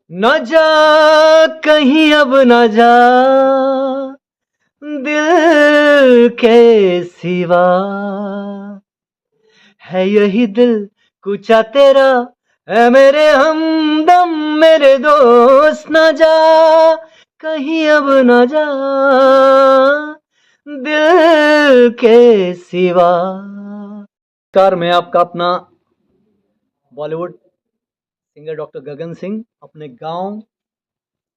न जा कहीं अब न जा दिल के सिवा है यही दिल कुचा तेरा है मेरे हमदम मेरे दोस्त न जा कहीं अब न जा दिल के सिवा। कार मैं आपका अपना बॉलीवुड सिंगर डॉक्टर गगन सिंह अपने गांव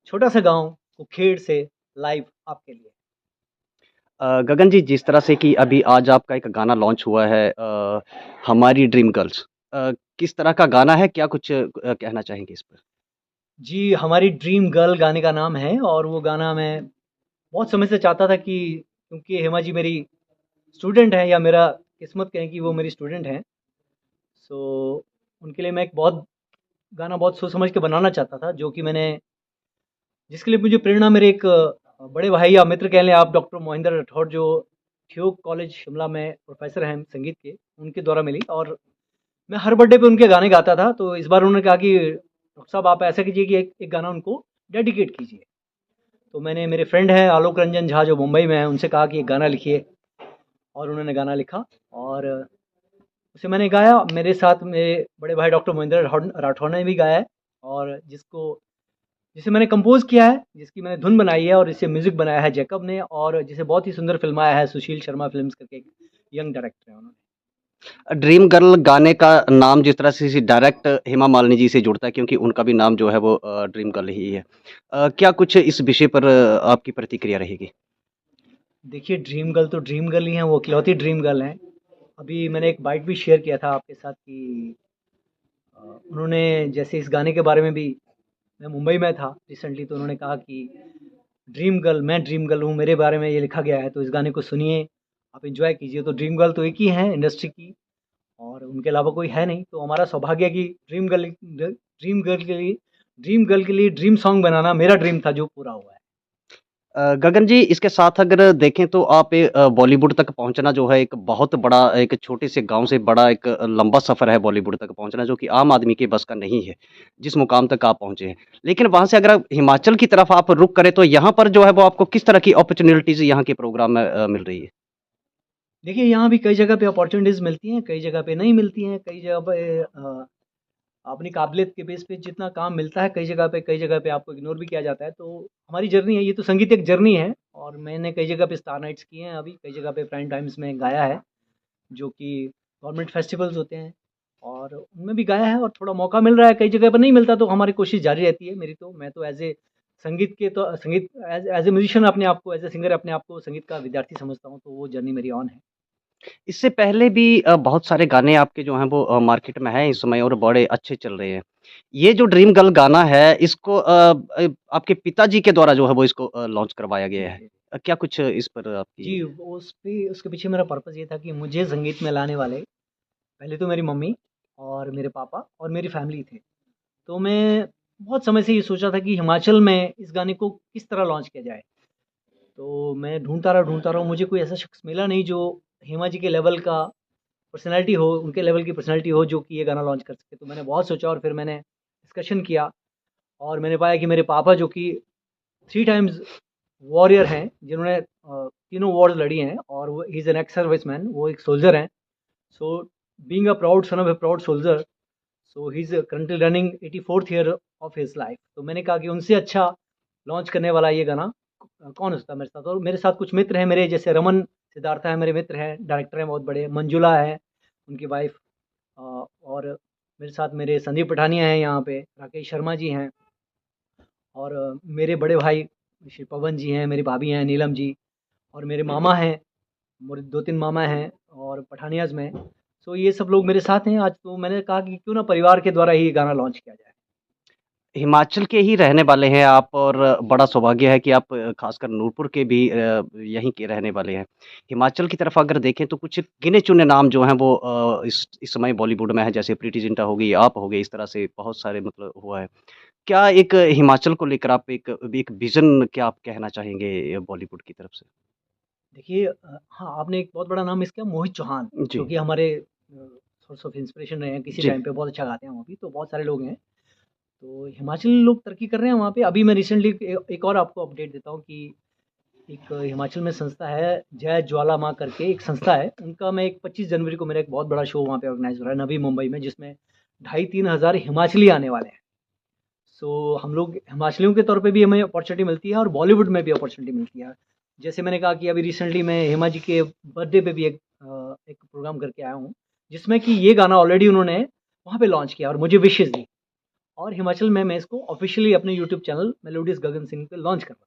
छोटा सा गांव कुखेड़ से लाइव आपके लिए। गगन जी, जिस तरह से कि अभी आज आपका एक गाना लॉन्च हुआ है, हमारी ड्रीम गर्ल्स, किस तरह का गाना है? क्या कुछ कहना चाहेंगे इस पर? जी हमारी ड्रीम गर्ल गाने का नाम है और वो गाना मैं बहुत समय से चाहता था कि क्योंकि हेमा जी मेरी स्टूडेंट हैं या मेरा किस्मत कहें कि वो मेरी स्टूडेंट हैं। सो उनके लिए मैं एक बहुत गाना बहुत सोच समझ के बनाना चाहता था जो कि मैंने जिसके लिए मुझे प्रेरणा मेरे एक बड़े भाई या मित्र कह लें आप डॉक्टर मोहिंदर राठौड़ जो ठियोग कॉलेज शिमला में प्रोफेसर हैं संगीत के उनके द्वारा मिली। और मैं हर बर्थडे पे उनके गाने गाता था तो इस बार उन्होंने कहा कि डॉक्टर साहब आप ऐसा कीजिए कि एक गाना उनको डेडिकेट कीजिए। तो मैंने मेरे फ्रेंड हैं आलोक रंजन झा जो मुंबई में हैं उनसे कहा कि एक गाना लिखिए और उन्होंने गाना लिखा और उसे मैंने गाया। मेरे साथ मेरे बड़े भाई डॉक्टर मोहिंदर राठौड़ ने भी गाया है और जिसे मैंने कंपोज़ किया है, जिसकी मैंने धुन बनाई है और इसे म्यूज़िक बनाया है जैकब ने और जिसे बहुत ही सुंदर फ़िल्माया है सुशील शर्मा फ़िल्म्स करके एक यंग डायरेक्टर हैं उन्होंने। ड्रीम गर्ल गाने का नाम जिस तरह से डायरेक्ट हेमा मालिनी जी से जुड़ता है, क्योंकि उनका भी नाम जो है वो ड्रीम गर्ल ही है। क्या कुछ इस विषय पर आपकी प्रतिक्रिया रहेगी? देखिए ड्रीम गर्ल तो ड्रीम गर्ल ही हैं, वो इकलौती ड्रीम गर्ल हैं। अभी मैंने एक बाइट भी शेयर किया था आपके साथ कि उन्होंने जैसे इस गाने के बारे में भी मैं मुंबई में था रिसेंटली तो उन्होंने कहा कि ड्रीम गर्ल मैं ड्रीम गर्ल हूँ मेरे बारे में ये लिखा गया है तो इस गाने को सुनिए आप एंजॉय कीजिए। तो ड्रीम गर्ल तो एक ही है इंडस्ट्री की और उनके अलावा कोई है नहीं। तो हमारा सौभाग्य है कि ड्रीम गर्ल के लिए ड्रीम सॉन्ग बनाना मेरा ड्रीम था जो पूरा हुआ है। गगन जी, इसके साथ अगर देखें तो आप बॉलीवुड तक पहुँचना जो है एक बहुत बड़ा, एक छोटे से गाँव से बड़ा एक लंबा सफ़र है बॉलीवुड तक पहुँचना, जो कि आम आदमी के बस का नहीं है, जिस मुकाम तक आप पहुँचे हैं। लेकिन वहाँ से अगर आप हिमाचल की तरफ आप रुख करें तो यहाँ पर जो है वो आपको किस तरह की अपॉर्च्युनिटीज़ यहाँ के प्रोग्राम में मिल रही है? देखिए यहाँ भी कई जगह पे अपॉर्चुनिटीज़ मिलती हैं कई जगह पे नहीं मिलती हैं। कई जगह पे अपनी काबिलियत के बेस पे जितना काम मिलता है कई जगह पे आपको इग्नोर भी किया जाता है। तो हमारी जर्नी है ये तो संगीत एक जर्नी है और मैंने कई जगह पे स्टार नाइट्स किए हैं अभी कई जगह पे प्राइम टाइम्स में गाया है जो कि गवर्नमेंट फेस्टिवल्स होते हैं और उनमें भी गाया है और थोड़ा मौका मिल रहा है कई जगह पर नहीं मिलता तो हमारी कोशिश जारी रहती है मेरी। तो मैं तो एज ए संगीत के तो संगीत एज एज ए म्यूजिशियन अपने आप को एज ए सिंगर अपने आप को संगीत का विद्यार्थी समझता हूँ तो वो जर्नी मेरी ऑन है। इससे पहले भी बहुत सारे गाने आपके जो हैं वो मार्केट में हैं इस समय और बड़े अच्छे चल रहे हैं। ये जो ड्रीम गर्ल गाना है इसको आपके पिताजी के द्वारा जो है वो इसको लॉन्च करवाया जी गया है। जी क्या कुछ इस पर जी आपकी? उसके पीछे मेरा पर्पज़ ये था कि मुझे संगीत में लाने वाले पहले तो मेरी मम्मी और मेरे पापा और मेरी फैमिली थे। तो मैं बहुत समय से ये सोचा था कि हिमाचल में इस गाने को किस तरह लॉन्च किया जाए। तो मैं ढूँढता रहा हूँ, मुझे कोई ऐसा शख़्स मिला नहीं जो हेमा जी के लेवल का पर्सनैलिटी हो, उनके लेवल की पर्सनैलिटी हो जो कि ये गाना लॉन्च कर सके। तो मैंने बहुत सोचा और फिर मैंने डिस्कशन किया और मैंने पाया कि मेरे पापा जो कि 3 टाइम्स वॉरियर हैं, जिन्होंने तीनों वॉर्स लड़ी हैं और वो he is an ex serviceman, वो एक सोल्जर हैं। So being a proud son of a proud soldier so he is currently running 84th year of his life. तो मैंने कहा कि उनसे अच्छा लॉन्च करने वाला ये गाना कौन हो सकता है मेरे साथ। और मेरे साथ कुछ मित्र हैं मेरे जैसे रमन सिद्धार्था है मेरे मित्र हैं डायरेक्टर हैं बहुत बड़े मंजुला है उनकी वाइफ और मेरे साथ मेरे संदीप पठानिया हैं यहाँ पे राकेश शर्मा जी हैं और मेरे बड़े भाई श्री पवन जी हैं मेरी भाभी हैं नीलम जी और मेरे मामा हैं मेरे 2-3 मामा हैं और पठानियाज़ में। सो ये सब लोग मेरे साथ हैं आज। तो मैंने कहा कि क्यों ना परिवार के द्वारा ही ये गाना लॉन्च किया जाए। हिमाचल के ही रहने वाले हैं आप और बड़ा सौभाग्य है कि आप खासकर नूरपुर के भी यहीं के रहने वाले हैं। हिमाचल की तरफ अगर देखें तो कुछ गिने-चुने नाम जो हैं वो इस समय बॉलीवुड में हैं, जैसे प्रीति जिंटा हो गई, आप हो गए, इस तरह से बहुत सारे मतलब हुआ है। क्या एक हिमाचल को लेकर आप एक एक विज़न क्या आप कहना चाहेंगे बॉलीवुड की तरफ से? देखिए हाँ, आपने एक बहुत बड़ा नाम मिस किया मोहित चौहान जो जी, कि हमारे सोर्स ऑफ इंस्पिरेशन रहे हैं किसी जी। टाइम पे बहुत अच्छा गाते हैं वो भी। तो बहुत सारे लोग हैं। तो हिमाचली लोग तरक्की कर रहे हैं वहाँ पे। अभी मैं रिसेंटली एक और आपको अपडेट देता हूँ कि एक हिमाचल में संस्था है, जय ज्वाला माँ करके एक संस्था है। उनका मैं एक 25 जनवरी को मेरा एक बहुत बड़ा शो वहाँ पे ऑर्गेनाइज़ हो रहा है नवी मुंबई में, जिसमें ढाई 3 हज़ार हिमाचली आने वाले हैं। सो हम लोग हिमाचलियों के तौर पे भी हमें अपॉर्चुनिटी मिलती है और बॉलीवुड में भी अपॉर्चुनिटी मिलती है। जैसे मैंने कहा कि अभी रिसेंटली मैं हेमा जी के बर्थडे पे भी एक प्रोग्राम करके आया हूँ, जिसमें कि ये गाना ऑलरेडी उन्होंने वहाँ पे लॉन्च किया और मुझे विशेज़ दी। और हिमाचल में मैं इसको ऑफ़िशियली अपने YouTube channel melodies Gagan Singh पे लॉन्च कर रहा हूँ।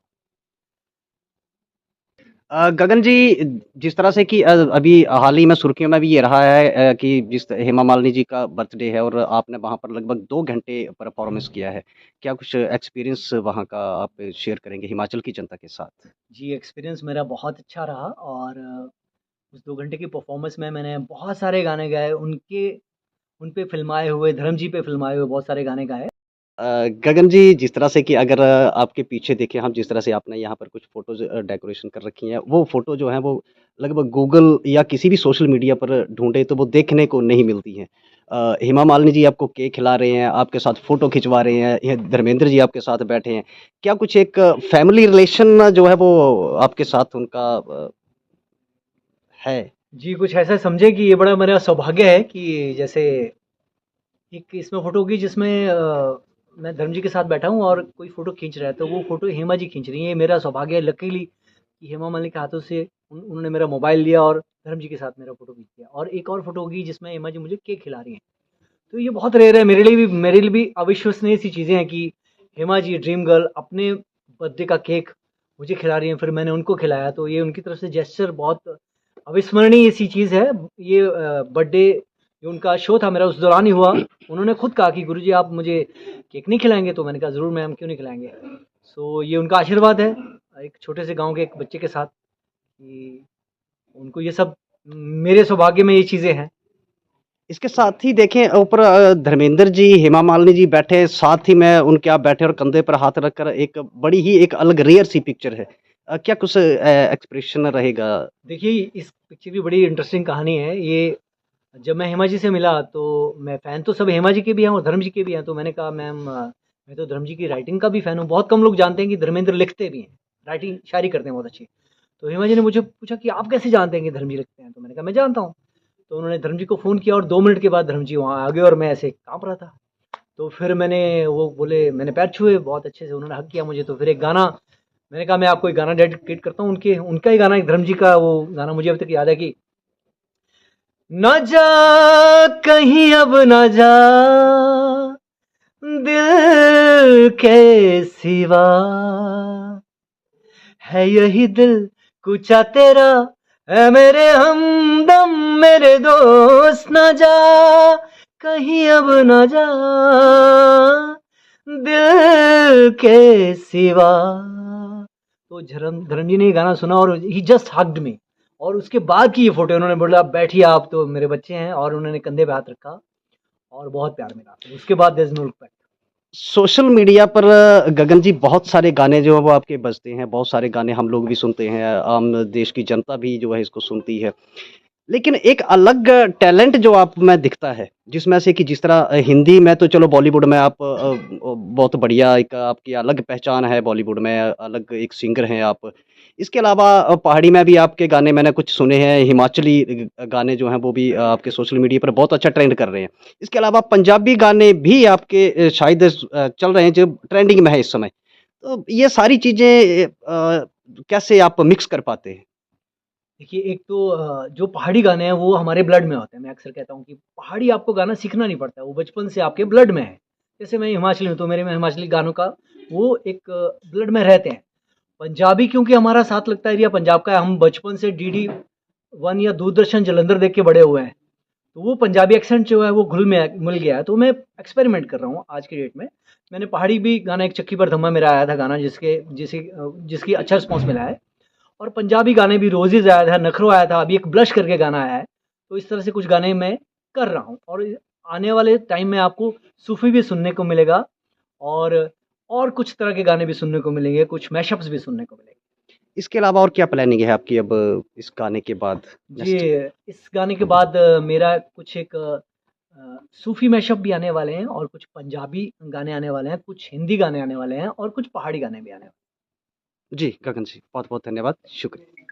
गगन जी, जिस तरह से कि अभी हाल ही में सुर्खियों में भी ये रहा है कि जिस हेमा मालिनी जी का बर्थडे है और आपने वहाँ पर लगभग 2 घंटे परफ़ॉर्मेंस किया है। क्या कुछ एक्सपीरियंस वहाँ का आप शेयर करेंगे हिमाचल की जनता के साथ? जी, एक्सपीरियंस मेरा बहुत अच्छा रहा और उस 2 घंटे की परफ़ॉर्मेंस में मैंने बहुत सारे गाने गाए, उन पे फ़िल्माए हुए, धर्म जी पे फ़िल्माए हुए बहुत सारे गाने गाए। गगन जी, जिस तरह से कि अगर आपके पीछे देखें हम, जिस तरह से आपने यहाँ पर कुछ फ़ोटोज़ डेकोरेशन कर रखी हैं, वो फ़ोटो जो हैं वो लगभग गूगल या किसी भी सोशल मीडिया पर ढूँढे तो वो देखने को नहीं मिलती हैं। हेमा मालिनी जी आपको केक खिला रहे हैं, आपके साथ फ़ोटो खिंचवा रहे हैं, ये धर्मेंद्र जी आपके साथ बैठे हैं। क्या कुछ एक फैमिली रिलेशन जो है वो आपके साथ उनका है? जी, कुछ ऐसा समझे कि ये बड़ा मेरा सौभाग्य है कि जैसे एक इसमें फ़ोटो होगी जिसमें मैं धर्म जी के साथ बैठा हूँ और कोई फ़ोटो खींच रहा है, तो वो फ़ोटो हेमा जी खींच रही हैं। ये मेरा सौभाग्य है लकीली कि हेमा मालिनी के हाथों से उन्होंने मेरा मोबाइल लिया और धर्म जी के साथ मेरा फ़ोटो खींच लिया। और एक और फ़ोटो होगी जिसमें हेमा जी मुझे केक खिला रही हैं। तो ये बहुत रेयर है मेरे लिए भी अविश्वसनीय सी चीज़ें हैं कि हेमा जी ड्रीम गर्ल अपने बर्थडे का केक मुझे खिला रही हैं, फिर मैंने उनको खिलाया, तो ये उनकी तरफ से जेस्चर बहुत अविस्मरणीय सी चीज़ है। ये बर्थडे जो उनका शो था मेरा उस दौरान ही हुआ। उन्होंने खुद कहा कि गुरुजी आप मुझे केक नहीं खिलाएंगे, तो मैंने कहा ज़रूर मैम, क्यों नहीं खिलाएंगे। सो ये उनका आशीर्वाद है एक छोटे से गांव के एक बच्चे के साथ कि उनको ये सब, मेरे सौभाग्य में ये चीज़ें हैं। इसके साथ ही देखें ऊपर धर्मेंद्र जी, हेमा मालिनी जी बैठे, साथ ही में उनके आप बैठे और कंधे पर हाथ रखकर एक बड़ी ही एक अलग रेयर सी पिक्चर है। क्या कुछ एक्सप्रेशन रहेगा? देखिए, इस पिक्चर की बड़ी इंटरेस्टिंग कहानी है। ये जब मैं हेमा जी से मिला तो मैं फ़ैन तो सब हेमा जी के भी हैं और धर्म जी के भी हैं, तो मैंने कहा मैम मैं तो धर्म जी की राइटिंग का भी फ़ैन हूँ। बहुत कम लोग जानते हैं कि धर्मेंद्र लिखते भी हैं, राइटिंग शायरी करते हैं बहुत अच्छी। तो हेमा जी ने मुझे पूछा कि आप कैसे जानते हैं कि धर्म जी लिखते हैं? तो मैंने कहा मैं जानता हूँ। तो उन्होंने धर्म जी को फ़ोन किया और 2 मिनट के बाद धर्म जी वहाँ आ गए और मैं ऐसे काँप रहा था। तो फिर वो बोले, मैंने पैर छुए बहुत अच्छे से, उन्होंने हग किया मुझे। तो फिर एक गाना, मैंने कहा मैं आपको एक गाना डेडिकेट करता हूँ, उनके उनका ही गाना, एक धर्म जी का वो गाना मुझे अभी तक याद है कि न जा कहीं अब न जा दिल के सिवा, है यही दिल कुचा तेरा, है मेरे हमदम मेरे दोस्त, न जा कहीं अब न जा दिल के सिवा। तो धर्म जी ने ये गाना सुना और ही जस्ट हग्ड मी। और उसके बाद की ये फोटो, उन्होंने बोला बैठिए आप तो मेरे बच्चे हैं, और उन्होंने कंधे पे हाथ रखा और बहुत प्यार मिला। फिर उसके बाद there is no look back. Social media पर गगन जी बहुत सारे गाने जो हैं वो आपके बजते हैं, बहुत सारे गाने हम लोग भी सुनते हैं, आम देश की जनता भी जो है इसको सुनती है। लेकिन एक अलग टैलेंट जो आप में दिखता है, जिसमें से कि जिस तरह हिंदी में तो चलो बॉलीवुड में आप बहुत बढ़िया एक आपकी अलग पहचान है बॉलीवुड में, अलग एक सिंगर हैं आप। इसके अलावा पहाड़ी में भी आपके गाने मैंने कुछ सुने हैं, हिमाचली गाने जो हैं वो भी आपके सोशल मीडिया पर बहुत अच्छा ट्रेंड कर रहे हैं। इसके अलावा पंजाबी गाने भी आपके शायद चल रहे हैं जो ट्रेंडिंग में है इस समय। तो ये सारी चीज़ें कैसे आप मिक्स कर पाते हैं? देखिए, एक तो जो पहाड़ी गाने हैं वो हमारे ब्लड में होते हैं। मैं अक्सर कहता हूँ कि पहाड़ी आपको गाना सीखना नहीं पड़ता है, वो बचपन से आपके ब्लड में है। जैसे मैं हिमाचली हूँ तो मेरे में हिमाचली गानों का वो एक ब्लड में रहते हैं। पंजाबी क्योंकि हमारा साथ लगता एरिया पंजाब का है, हम बचपन से डीडी वन या दूरदर्शन जालंधर देख के बड़े हुए हैं। तो वो पंजाबी एक्सेंट जो है वो घुल में मिल गया है। तो मैं एक्सपेरिमेंट कर रहा हूँ आज की डेट में। मैंने पहाड़ी भी गाना, एक चक्की पर धम्मा मेरा आया था गाना, जिसकी अच्छा रिस्पॉन्स मिला है। और पंजाबी गाने भी, रोज़ेज़ आया था, नखरो आया था, अभी एक ब्लश करके गाना आया है। तो इस तरह से कुछ गाने मैं कर रहा हूँ और आने वाले टाइम में आपको सूफ़ी भी सुनने को मिलेगा और और कुछ तरह के गाने भी सुनने को मिलेंगे, कुछ मैशअप्स भी सुनने को मिलेंगे। इसके अलावा और क्या प्लानिंग है आपकी अब इस गाने के बाद जी, नेक्स्ट? इस गाने के बाद मेरा कुछ एक सूफ़ी मैशअप भी आने वाले हैं और कुछ पंजाबी गाने आने वाले हैं, कुछ हिंदी गाने आने वाले हैं और कुछ पहाड़ी गाने भी आने वाले हैं। जी, गगन जी, बहुत-बहुत धन्यवाद। शुक्रिया।